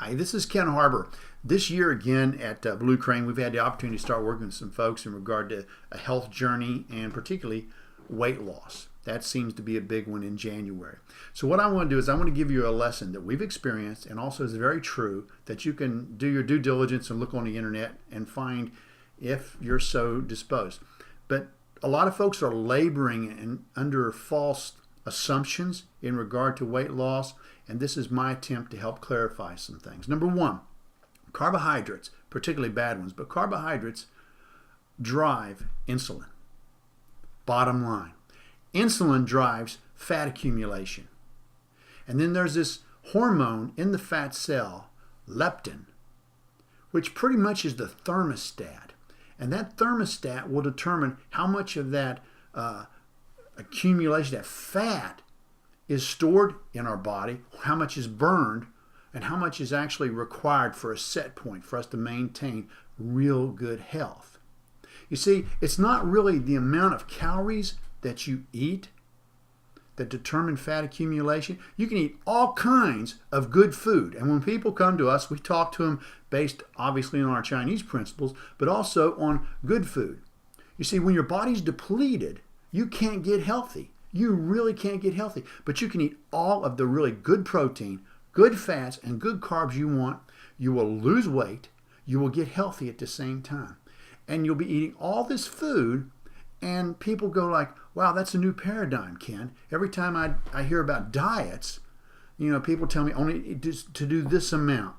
Hi, this is Ken Harbor. This year again at Blue Crane, we've had the opportunity to start working with some folks in regard to a health journey and particularly weight loss. That seems to be a big one in January. So what I want to do is I want to give you a lesson that we've experienced and also is very true that you can do your due diligence and look on the internet and find if you're so disposed. But a lot of folks are laboring under false assumptions in regard to weight loss, and this is my attempt to help clarify some things. Number one, carbohydrates, particularly bad ones, but carbohydrates drive insulin. Bottom line, insulin drives fat accumulation. And then there's this hormone in the fat cell, leptin, which pretty much is the thermostat. And that thermostat will determine how much of that accumulation, that fat, is stored in our body, how much is burned, and how much is actually required for a set point for us to maintain real good health. You see, it's not really the amount of calories that you eat that determine fat accumulation. You can eat all kinds of good food. And when people come to us, we talk to them based obviously on our Chinese principles, but also on good food. You see, when your body's depleted, you can't get healthy. You really can't get healthy. But you can eat all of the really good protein, good fats, and good carbs you want. You will lose weight. You will get healthy at the same time. And you'll be eating all this food, and people go like, wow, that's a new paradigm, Ken. Every time I hear about diets, people tell me only to do this amount,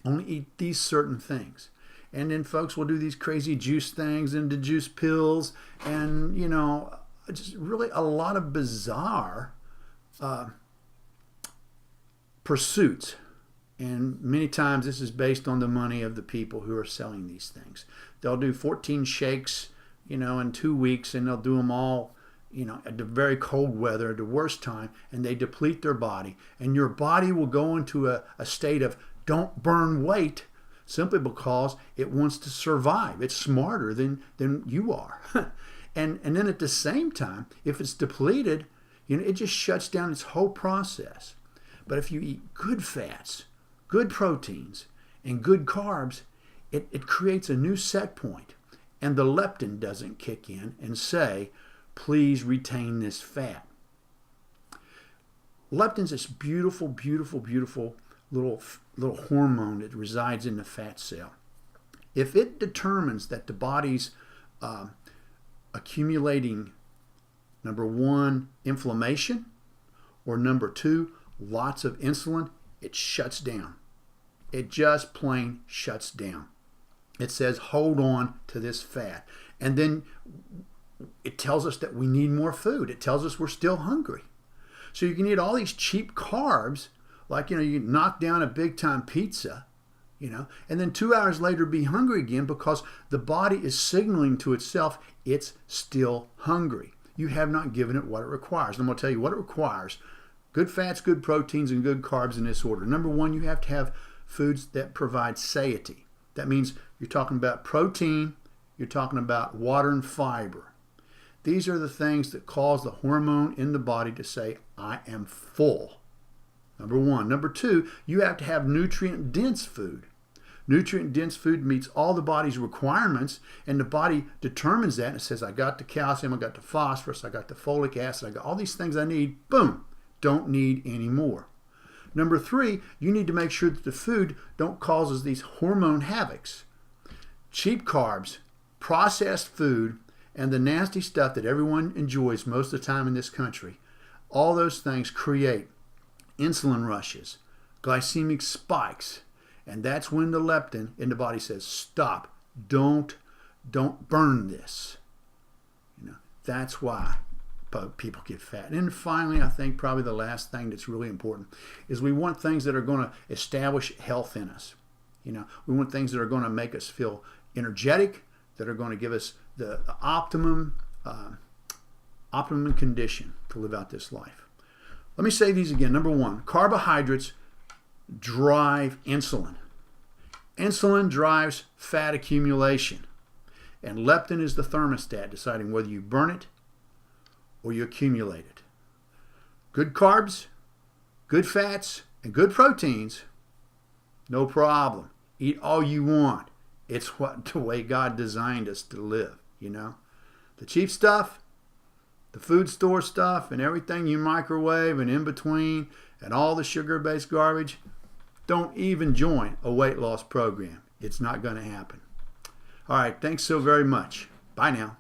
only eat these certain things. And then folks will do these crazy juice things and the juice pills and, just really a lot of bizarre pursuits. And many times this is based on the money of the people who are selling these things. They'll do 14 shakes, in 2 weeks, and they'll do them all, at the very cold weather, at the worst time, and they deplete their body. And your body will go into a state of don't burn weight simply because it wants to survive. It's smarter than you are. And then at the same time, if it's depleted, it just shuts down its whole process. But if you eat good fats, good proteins, and good carbs, it creates a new set point. And the leptin doesn't kick in and say, please retain this fat. Leptin's this beautiful, beautiful, beautiful little hormone that resides in the fat cell. If it determines that the body's accumulating, number one, inflammation, or number two, lots of insulin, it shuts down. It just plain shuts down. It says, hold on to this fat. And then it tells us that we need more food. It tells us we're still hungry. So you can eat all these cheap carbs, like, you knock down a big time pizza, and then 2 hours later be hungry again because the body is signaling to itself it's still hungry. You have not given it what it requires. And I'm going to tell you what it requires. Good fats, good proteins, and good carbs in this order. Number one, you have to have foods that provide satiety. That means you're talking about protein, you're talking about water and fiber. These are the things that cause the hormone in the body to say, I am full. Number one. Number two, you have to have nutrient-dense food. Nutrient-dense food meets all the body's requirements, and the body determines that and says, I got the calcium, I got the phosphorus, I got the folic acid, I got all these things I need. Boom. Don't need any more. Number three, you need to make sure that the food don't cause these hormone havocs. Cheap carbs, processed food, and the nasty stuff that everyone enjoys most of the time in this country, all those things create insulin rushes, glycemic spikes, and that's when the leptin in the body says, stop, don't burn this. That's why people get fat. And then finally, I think probably the last thing that's really important is we want things that are going to establish health in us. We want things that are going to make us feel energetic, that are going to give us the optimum condition to live out this life. Let me say these again. Number one, carbohydrates drive insulin. Insulin drives fat accumulation. And leptin is the thermostat deciding whether you burn it or you accumulate it. Good carbs, good fats, and good proteins No problem. Eat all you want. It's the way God designed us to live, you know. The cheap stuff, the food store stuff, and everything you microwave and in between, and all the sugar-based garbage, don't even join a weight loss program. It's not going to happen. All right, thanks so very much. Bye now.